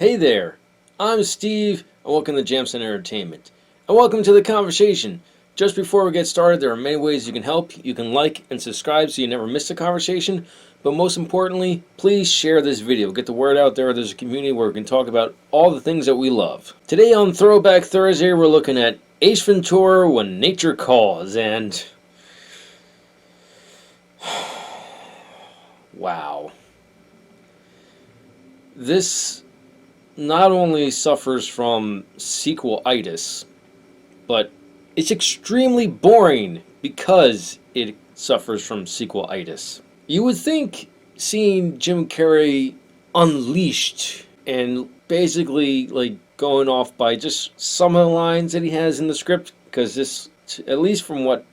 Hey there, I'm Steve, and welcome to Jamsin Entertainment. And welcome to the conversation. Just before we get started, there are many ways you can help. You can like and subscribe so you never miss a conversation. But most importantly, please share this video. Get the word out there. There's a community where we can talk about all the things that we love. Today on Throwback Thursday, we're looking at Ace Ventura, When Nature Calls, and... wow. This not only suffers from sequel-itis, but it's extremely boring because it suffers from sequel-itis. You would think seeing Jim Carrey unleashed and basically like going off by just some of the lines that he has in the script, because this, at least from what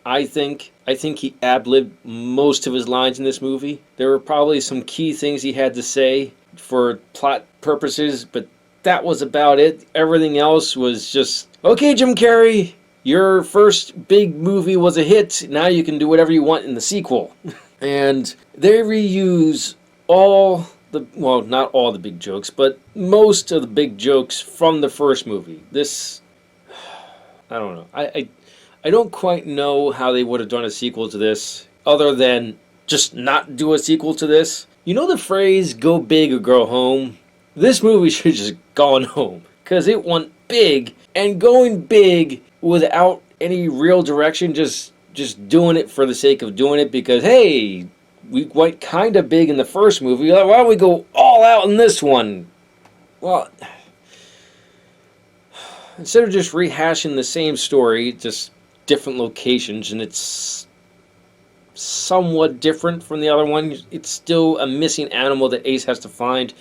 I think he ad-libbed most of his lines in this movie. There were probably some key things he had to say for plot purposes, but that was about it. Everything else was just, okay, Jim Carrey, your first big movie was a hit, now you can do whatever you want in the sequel. And they reuse all the, well, not all the big jokes, but most of the big jokes from the first movie. This, I don't know, I don't quite know how they would have done a sequel to this, other than just not do a sequel to this. You know the phrase, go big or go home? This movie should have just gone home, because it went big, and going big without any real direction, just doing it for the sake of doing it, because, hey, we went kind of big in the first movie, why don't we go all out in this one? Well, instead of just rehashing the same story, just different locations, and it's somewhat different from the other one. It's still a missing animal that Ace has to find,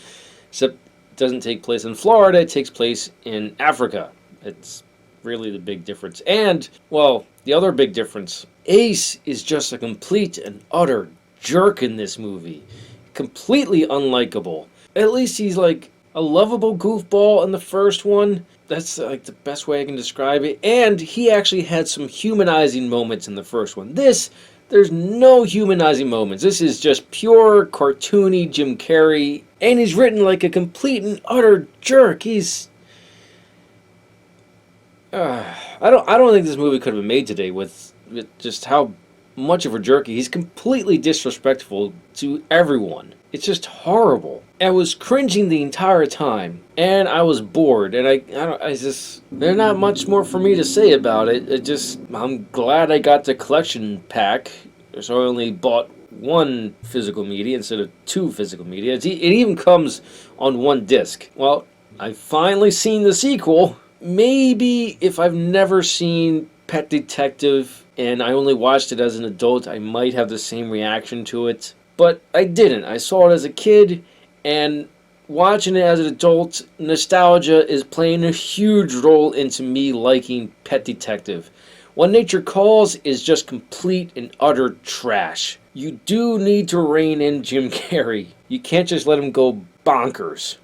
except it doesn't take place in Florida, it takes place in Africa. It's really the big difference. And, well, the other big difference, Ace is just a complete and utter jerk in this movie. Completely unlikable. At least he's like a lovable goofball in the first one. That's like the best way I can describe it. And he actually had some humanizing moments in the first one. There's no humanizing moments. This is just pure cartoony Jim Carrey, and he's written like a complete and utter jerk. He's I don't think this movie could have been made today with just how much of a jerk he's completely disrespectful to everyone. It's just horrible. I was cringing the entire time, and I was bored, and I just, there's not much more for me to say about it. I'm glad I got the collection pack, so I only bought one physical media instead of two physical media. It even comes on one disc. Well, I've finally seen the sequel. Maybe if I've never seen Pet Detective and I only watched it as an adult, I might have the same reaction to it. But I didn't. I saw it as a kid, and watching it as an adult, nostalgia is playing a huge role into me liking Pet Detective. When Nature Calls is just complete and utter trash. You do need to rein in Jim Carrey. You can't just let him go bonkers.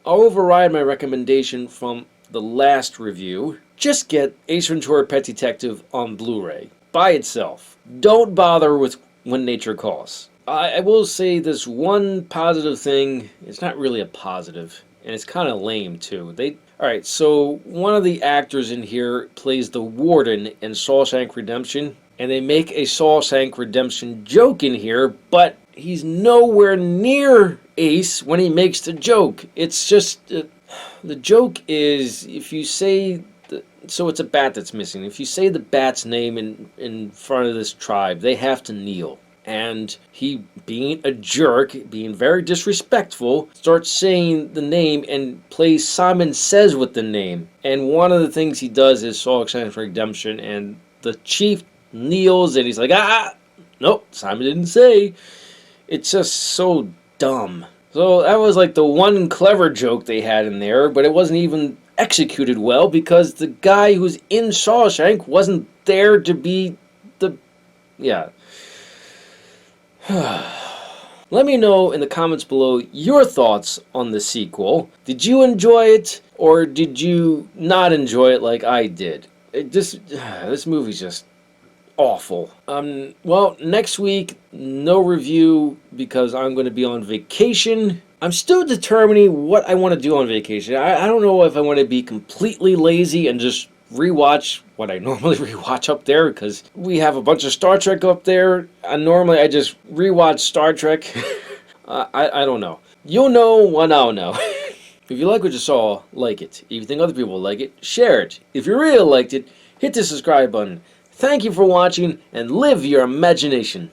I'll override my recommendation from the last review. Just get Ace Ventura Pet Detective on Blu-ray by itself. Don't bother with When Nature Calls. I will say this one positive thing. It's not really a positive, and it's kind of lame too. Alright, so one of the actors in here plays the warden in Shawshank Redemption, and they make a Shawshank Redemption joke in here, but he's nowhere near Ace when he makes the joke. It's just, the joke is, if you say, so it's a bat that's missing. If you say the bat's name in front of this tribe, they have to kneel. And he, being a jerk, being very disrespectful, starts saying the name and plays Simon Says with the name. And one of the things he does is Shawshank Redemption, and the chief kneels and he's like, nope, Simon didn't say. It's just so dumb. So that was like the one clever joke they had in there, but it wasn't even executed well because the guy who's in Shawshank wasn't there to be the... yeah. Let me know in the comments below your thoughts on the sequel. Did you enjoy it, or did you not enjoy it like I did? This movie's just awful. Well, next week, no review because I'm going to be on vacation. I'm still determining what I want to do on vacation. I don't know if I want to be completely lazy and just rewatch what I normally rewatch up there, because we have a bunch of Star Trek up there, and normally I just rewatch Star Trek. I don't know. You'll know when I'll know. If you like what you saw, like it. If you think other people will like it, share it. If you really liked it, hit the subscribe button. Thank you for watching, and live your imagination.